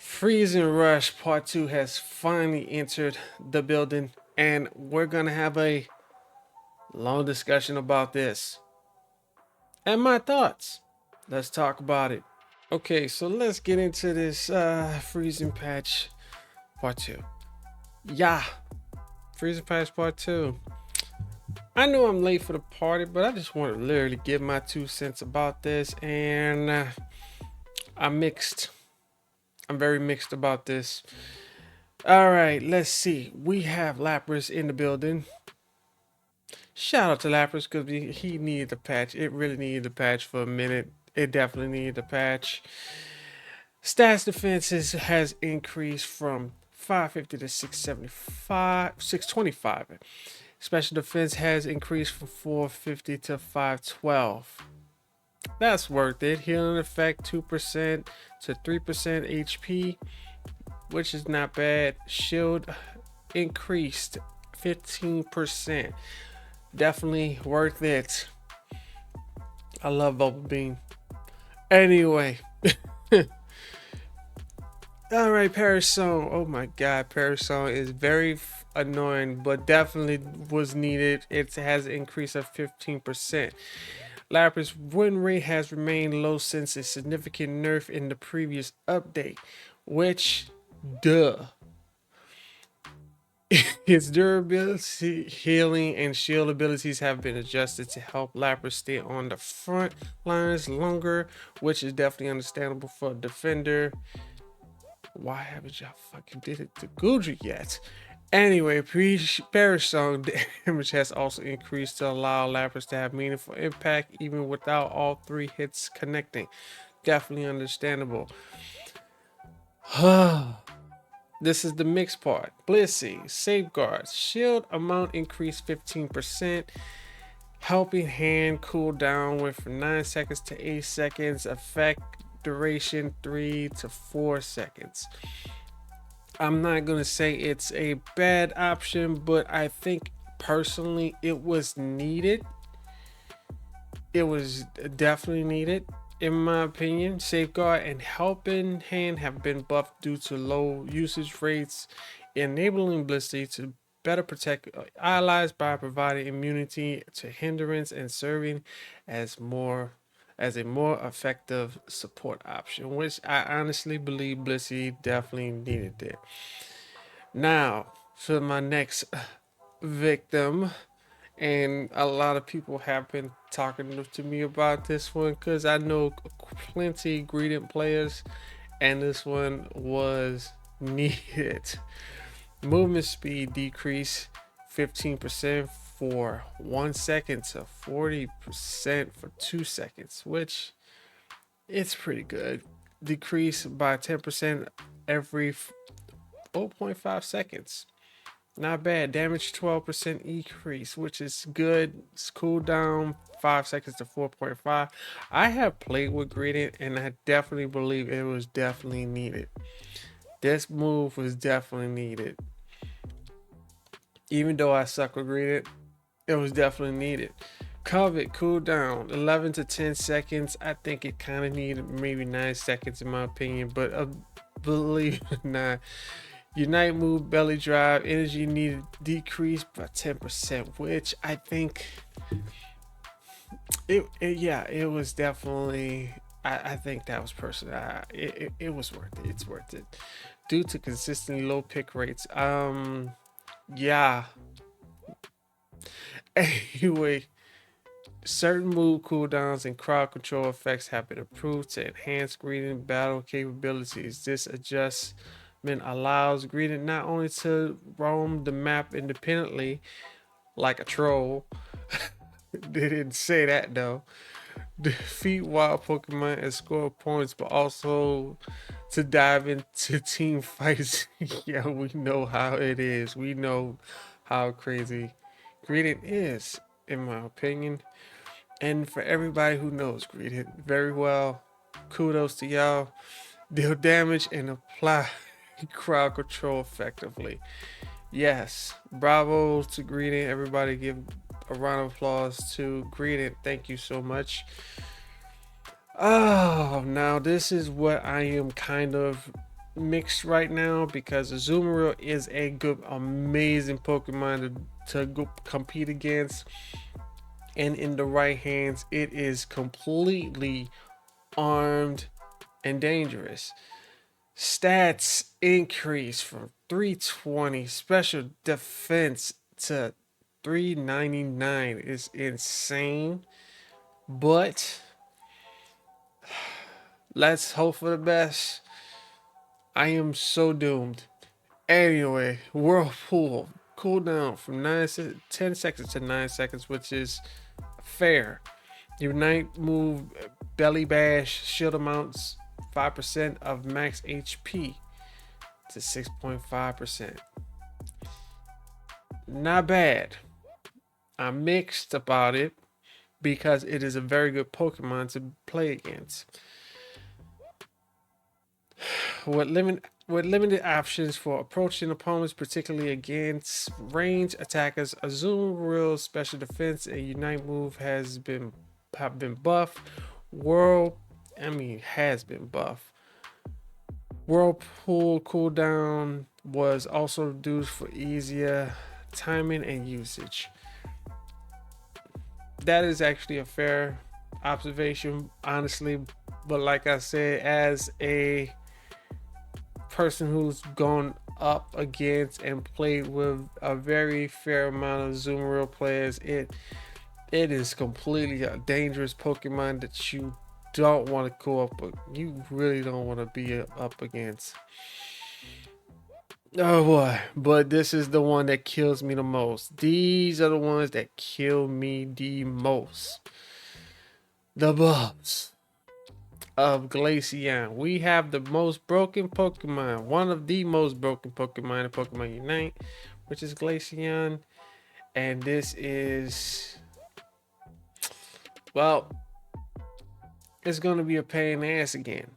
Freezing Rush Part 2 has finally entered the building, and we're gonna have a long discussion about this and my thoughts. Let's talk about it. Okay, so let's get into this Freezing Patch Part 2. Yeah, Freezing Patch Part 2. I know I'm late for the party, but I just want to literally give my 2 cents about this, and I'm mixed. I'm very mixed about this. All right, let's see. We have Lapras in the building. Shout out to Lapras because he needed a patch. It really needed a patch for a minute. It definitely needed a patch. Stats defenses has increased from 550 to 675, 625. Special defense has increased from 450 to 512. That's worth it. Healing effect 2% to 3% HP, which is not bad. Shield increased 15%. Definitely worth it. I love Bubble Bean. Anyway. Alright, Parasong. Oh my god, Parasong is very annoying, but definitely was needed. It has an increase of 15%. Lapras' win rate has remained low since a significant nerf in the previous update, which, duh. Its durability, healing, and shield abilities have been adjusted to help Lapras stay on the front lines longer, which is definitely understandable for a defender. Why haven't y'all fucking did it to Goodra yet? Anyway, Parasong damage has also increased to allow Lapras to have meaningful impact even without all 3 hits connecting. Definitely understandable. This is the mixed part. Blissey, safeguards, shield amount increased 15%, helping hand cool down with 9 seconds to 8 seconds, effect duration 3 to 4 seconds. I'm not gonna say it's a bad option, but I think personally it was needed. It was definitely needed. In my opinion, Safeguard and Helping Hand have been buffed due to low usage rates, enabling Blissey to better protect allies by providing immunity to hindrance and serving as a more effective support option, which I honestly believe Blissey definitely needed it. Now, for my next victim, and a lot of people have been talking to me about this one because I know plenty Greedent players, and this one was needed. Movement speed decrease 15% for 1 second to 40% for 2 seconds, which it's pretty good. Decrease by 10% every 0.5 seconds. Not bad. Damage 12% increase, which is good. It's cooldown 5 seconds to 4.5. I have played with Gradient and I definitely believe it was definitely needed. This move was definitely needed. Even though I suck with Gradient, it was definitely needed. Covet cooldown 11 to 10 seconds. I think it kind of needed maybe 9 seconds in my opinion, but believe it or not, Unite move belly drive energy needed decreased by 10%, which I think it was definitely I think that was personal. It was worth it. It's worth it due to consistently low pick rates. Yeah. Anyway, certain move cooldowns and crowd control effects have been approved to enhance Greedent battle capabilities. This adjustment allows Greedent not only to roam the map independently like a troll, they didn't say that though, defeat wild Pokemon and score points, but also to dive into team fights. Yeah, we know how it is. We know how crazy Greedent is, in my opinion. And for everybody who knows Greedent very well, kudos to y'all. Deal damage and apply crowd control effectively. Yes, bravo to Greedent. Everybody give a round of applause to Greedent. Thank you so much. Oh, now this is what I am kind of mixed right now because Azumarill is a good, amazing Pokemon to go compete against, and in the right hands, it is completely armed and dangerous. Stats increase from 320 special defense to 399 is insane. But let's hope for the best. I am so doomed. Anyway, Whirlpool cooldown from 10 seconds to 9 seconds, which is fair. Unite move, belly bash, shield amounts 5% of max HP to 6.5%. Not bad. I'm mixed about it because it is a very good Pokemon to play against. With limited options for approaching opponents, particularly against range attackers, Azumarill special defense and Unite move have been buffed. Has been buffed. Whirlpool cooldown was also reduced for easier timing and usage. That is actually a fair observation, honestly. But like I said, as a person who's gone up against and played with a very fair amount of Azumarill players, it is completely a dangerous Pokemon that you don't want to go up, but you really don't want to be up against. Oh boy, but this is the one that kills me the most. These are the ones that kill me the most. The Bubs of Glaceon. We have the most broken Pokemon, one of the most broken Pokemon in Pokemon Unite, which is Glaceon. And this is, well, it's going to be a pain in the ass again.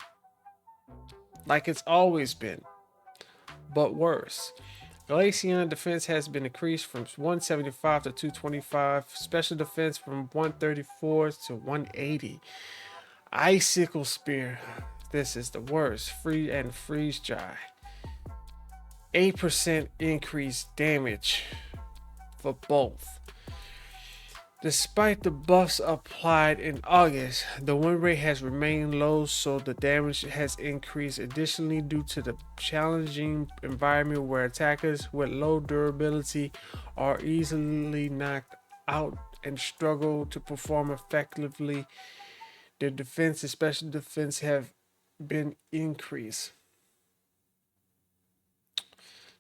Like it's always been, but worse. Glaceon defense has been increased from 175 to 225. Special defense from 134 to 180. Icicle Spear. This is the worst. Free and freeze dry. 8% increased damage for both. Despite the buffs applied in August, the win rate has remained low, so the damage has increased additionally due to the challenging environment where attackers with low durability are easily knocked out and struggle to perform effectively. Their defense and special defense have been increased.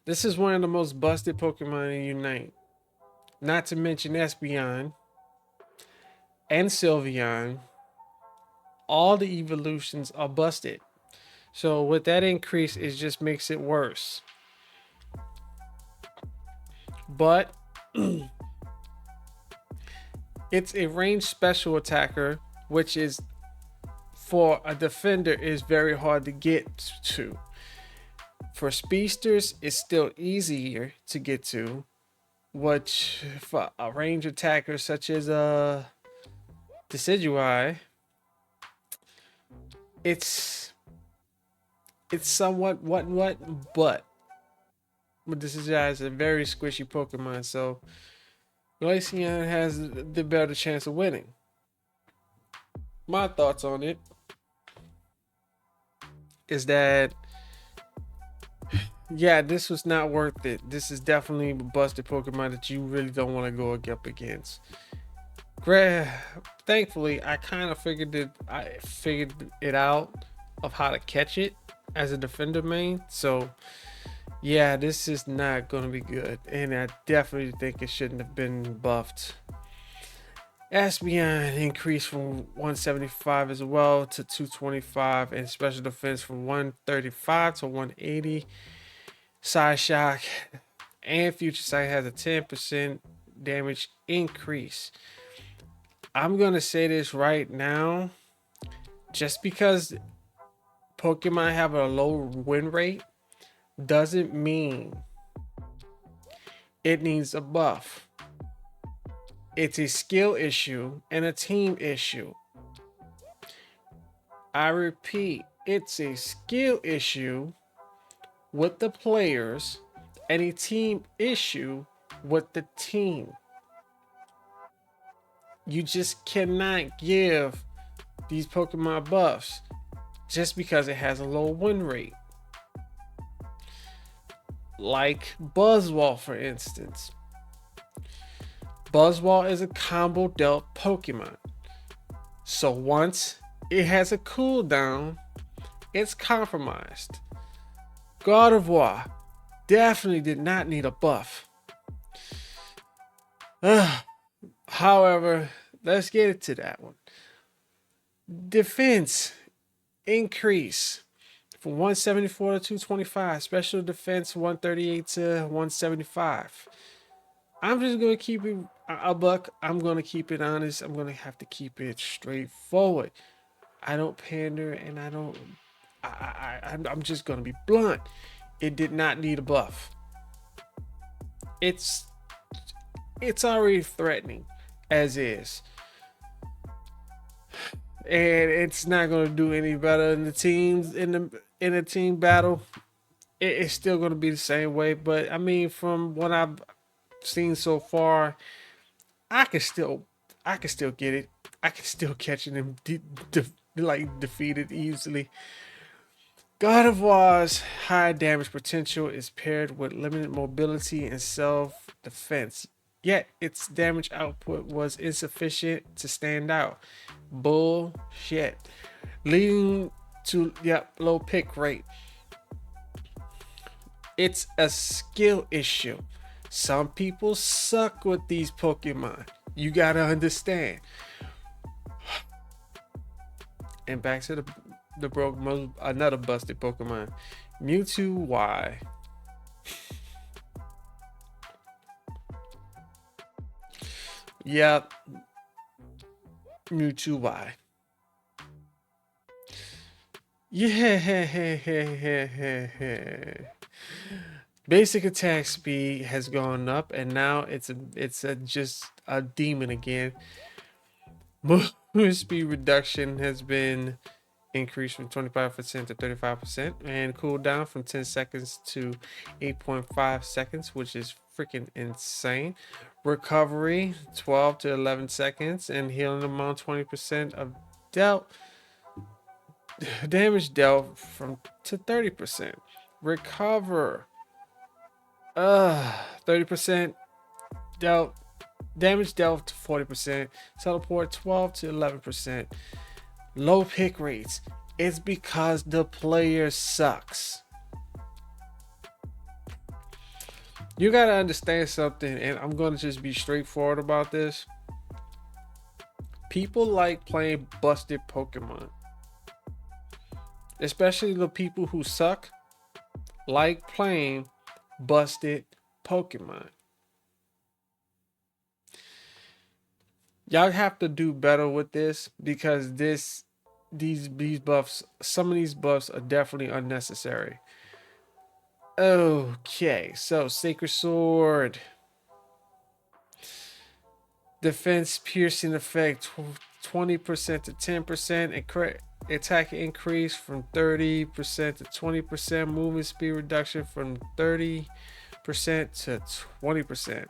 This is one of the most busted Pokemon in Unite. Not to mention Espeon and Sylveon. All the evolutions are busted. So with that increase, it just makes it worse. But it's a ranged special attacker, which is for a defender is very hard to get to. For speedsters, it's still easier to get to, which for a range attacker such as Decidueye, it's somewhat but Decidueye is a very squishy Pokemon, so Glaceon has the better chance of winning. My thoughts on it is that, yeah, this was not worth it. This is definitely a busted Pokemon that you really don't want to go up against. Thankfully, I kind of figured it out of how to catch it as a defender main. So yeah, this is not going to be good, and I definitely think it shouldn't have been buffed. Espeon increased from 175 as well to 225, and special defense from 135 to 180. Psyshock and Future Sight has a 10% damage increase. I'm gonna say this right now, just because Pokemon have a low win rate doesn't mean it needs a buff. It's a skill issue and a team issue. I repeat, it's a skill issue with the players, any team issue with the team. You just cannot give these Pokemon buffs just because it has a low win rate. Like Buzzwole, for instance. Buzzwole is a combo dealt Pokemon. So once it has a cooldown, it's compromised. Gardevoir definitely did not need a buff. However, let's get into that one. Defense increase from 174 to 225. Special defense 138 to 175. I'm just gonna keep it a buck. I'm gonna keep it honest. I'm gonna have to keep it straightforward. I don't pander, and I don't. I'm just gonna be blunt. It did not need a buff. It's already threatening as is, and it's not gonna do any better in the teams in the team battle. It's still gonna be the same way. But I mean, from what I've seen so far, I can still get it. I can still catch him defeated easily. Gardevoir's high damage potential is paired with limited mobility and self-defense, yet its damage output was insufficient to stand out. Bullshit. Leading to low pick rate. It's a skill issue. Some people suck with these Pokemon. You gotta understand. And back to the broke, another busted Pokemon, Mewtwo Y. Yep, Mewtwo Y. Yeah. Basic attack speed has gone up, and now it's just a demon again. Movement speed reduction has been increased from 25% to 35%, and cooldown from 10 seconds to 8.5 seconds, which is freaking insane. Recovery 12 to 11 seconds, and healing amount 20% of dealt damage dealt from to 30%. Recover 30% dealt damage dealt to 40%. Teleport 12 to 11%. Low pick rates. It's because the player sucks. You gotta understand something, and I'm gonna just be straightforward about this. People like playing busted Pokemon, especially the people who suck like playing busted Pokemon. Y'all have to do better with this, because these buffs, some of these buffs are definitely unnecessary. Okay, so Sacred Sword. Defense piercing effect 20% to 10%, and attack increase from 30% to 20%. Movement speed reduction from 30% to 20%.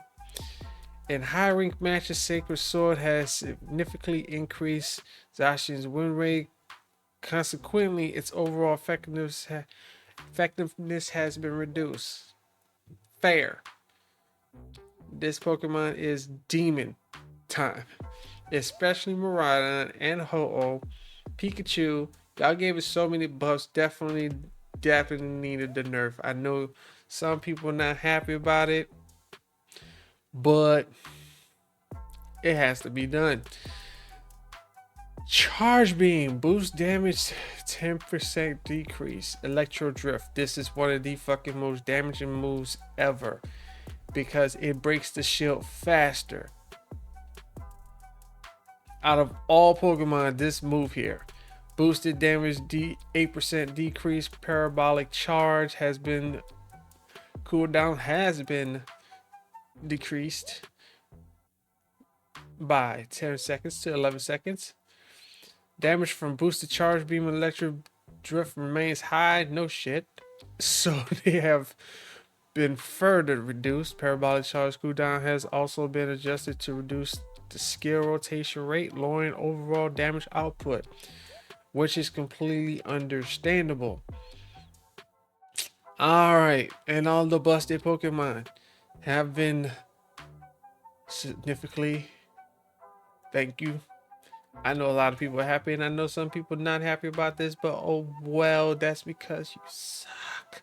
In high rank matches, Sacred Sword has significantly increased Zacian's win rate. Consequently, its overall effectiveness has been reduced. Fair. This Pokemon is demon time, especially Miraidon and Ho-Oh. Pikachu, y'all gave it so many buffs. Definitely needed the nerf. I know some people are not happy about it, but it has to be done. Charge Beam, boost damage 10% decrease. Electro Drift, this is one of the fucking most damaging moves ever, because it breaks the shield faster. Out of all Pokemon, this move here, boosted damage 8% decrease. Parabolic Charge has been cooldown has been decreased by 10 seconds to 11 seconds. Damage from boosted Charge Beam and Electro Drift remains high. No shit. So they have been further reduced. Parabolic charge cooldown has also been adjusted to reduce the skill rotation rate, lowering overall damage output, which is completely understandable. Alright, and all the busted Pokemon have been significantly, thank you. I know a lot of people are happy, and I know some people not happy about this, but oh well, that's because you suck.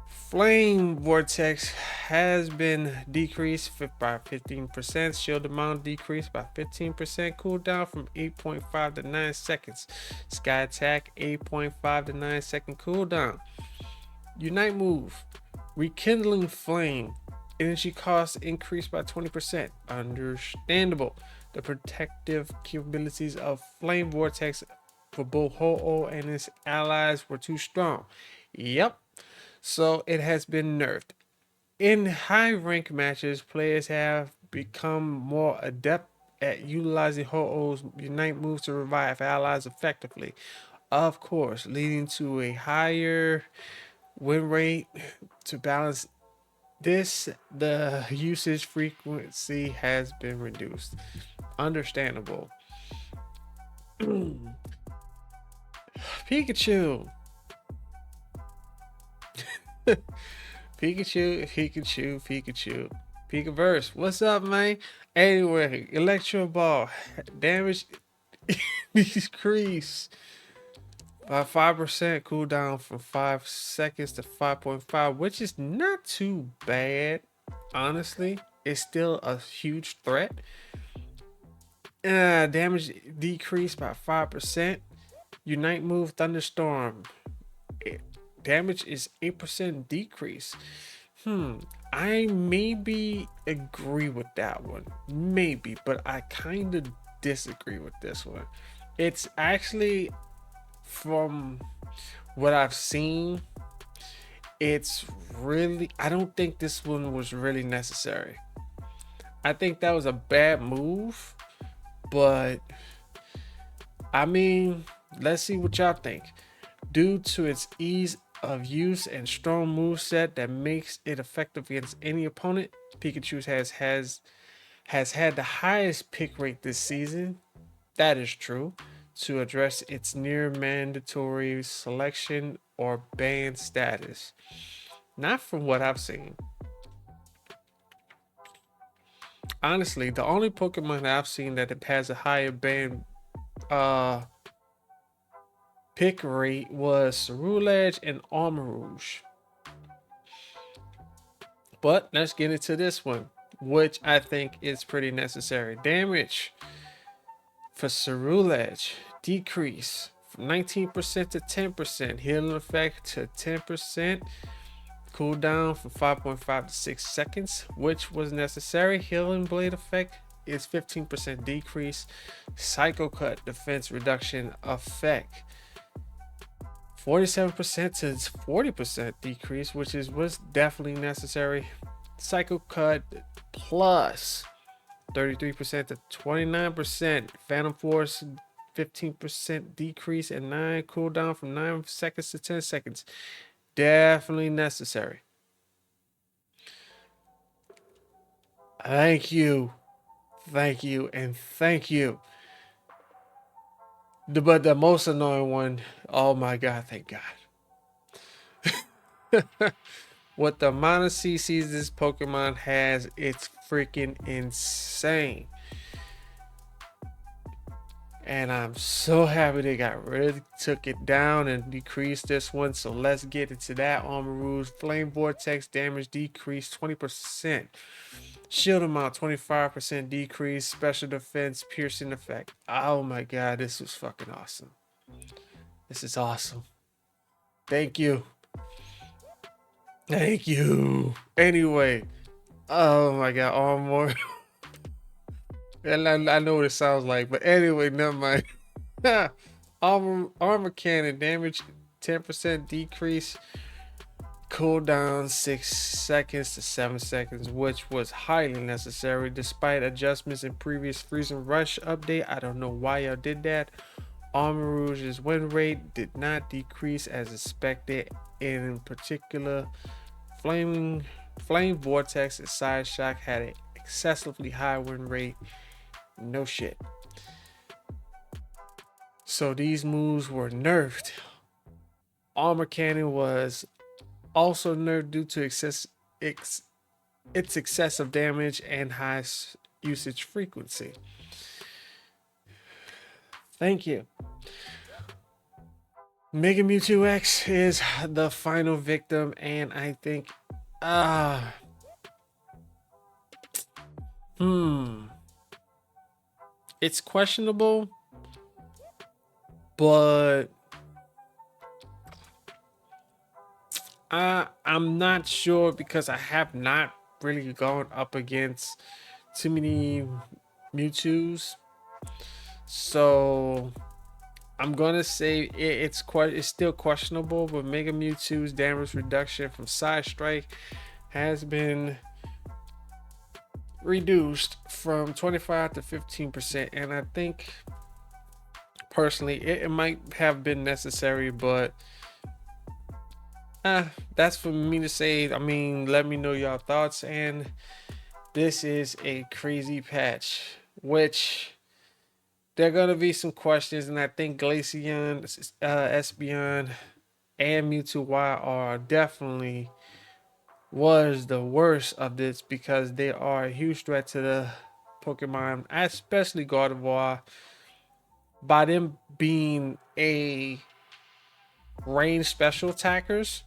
Flame Vortex has been decreased by 15%. Shield amount decreased by 15%. Cooldown from 8.5 to 9 seconds. Sky Attack 8.5 to 9 second cooldown. Unite move. Rekindling Flame. Energy cost increased by 20%. Understandable. The protective capabilities of Flame Vortex for both Ho-Oh and his allies were too strong. Yep. So it has been nerfed. In high rank matches, players have become more adept at utilizing Ho-Oh's Unite move to revive allies effectively. Of course, leading to a higher win rate. To balance this, the usage frequency has been reduced. Understandable. Pikachu. Pikachu. Pikaverse. What's up, man? Anyway, Electro Ball. Damage decrease by 5%. Cooldown from 5 seconds to 5.5, which is not too bad. Honestly, it's still a huge threat. Damage decreased by 5%. Unite move Thunderstorm. Damage is 8% decrease. I maybe agree with that one. Maybe, but I kind of disagree with this one. It's actually, from what I've seen, it's really, I don't think this one was really necessary. I think that was a bad move, but I mean, let's see what y'all think. Due to its ease of use and strong moveset that makes it effective against any opponent, Pikachu has had the highest pick rate this season. That is true. To address its near mandatory selection or ban status. Not from what I've seen. Honestly, the only Pokemon that I've seen that has a higher ban pick rate was Ceruledge and Armarouge. But let's get into this one, which I think is pretty necessary. Damage for Ceruledge decrease from 19% to 10%. Healing effect to 10%. Cooldown from 5.5 to 6 seconds, which was necessary. Healing blade effect is 15% decrease. Psycho Cut defense reduction effect 47% to 40% decrease, which was definitely necessary. Psycho Cut plus 33% to 29%. Phantom Force 15% decrease and 9 cooldown from 9 seconds to 10 seconds. Definitely necessary. Thank you. Thank you. And thank you. But the most annoying one, oh my god, thank god. What the amount of CCs this Pokemon has, it's freaking insane. And I'm so happy they took it down and decreased this one. So let's get into that. Armarouge Flame Vortex damage decreased 20%. Shield amount 25% decrease. Special defense piercing effect. Oh my god, this was fucking awesome. This is awesome. Thank you. Thank you. Anyway, oh my god, Armor. And I know what it sounds like, but anyway, never mind. Armor cannon damage 10% decrease. Cooldown 6 seconds to 7 seconds, which was highly necessary despite adjustments in previous Freezing Rush update. I don't know why y'all did that. Armor Rouge's win rate did not decrease as expected. In particular, Flame Vortex and Side Shock had an excessively high win rate. No shit. So these moves were nerfed. Armor Cannon was also nerfed due to its excessive damage and high usage frequency. Thank you. Mega Mewtwo X is the final victim, and I think, it's questionable, but I'm not sure because I have not really gone up against too many Mewtwo's. So I'm gonna say it's still questionable, but Mega Mewtwo's damage reduction from Side Strike has been reduced from 25 to 15%, and I think personally it might have been necessary, but that's for me to say. I mean, let me know your thoughts. And this is a crazy patch, which there are gonna be some questions, and I think Glaceon, Espeon, and Mewtwo Y are definitely was the worst of this because they are a huge threat to the Pokemon, especially Gardevoir. By them being a range special attackers,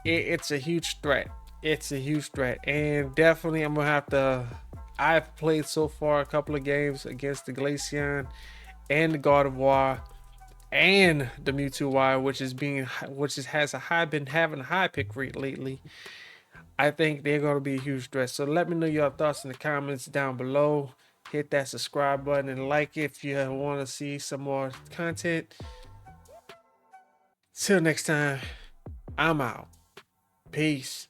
it's a huge threat. It's a huge threat, and definitely I'm gonna have to. I've played so far a couple of games against the Glaceon and the Gardevoir and the Mewtwo Y, been having a high pick rate lately. I think they're gonna be a huge threat. So let me know your thoughts in the comments down below. Hit that subscribe button and like if you want to see some more content. Till next time, I'm out. Peace.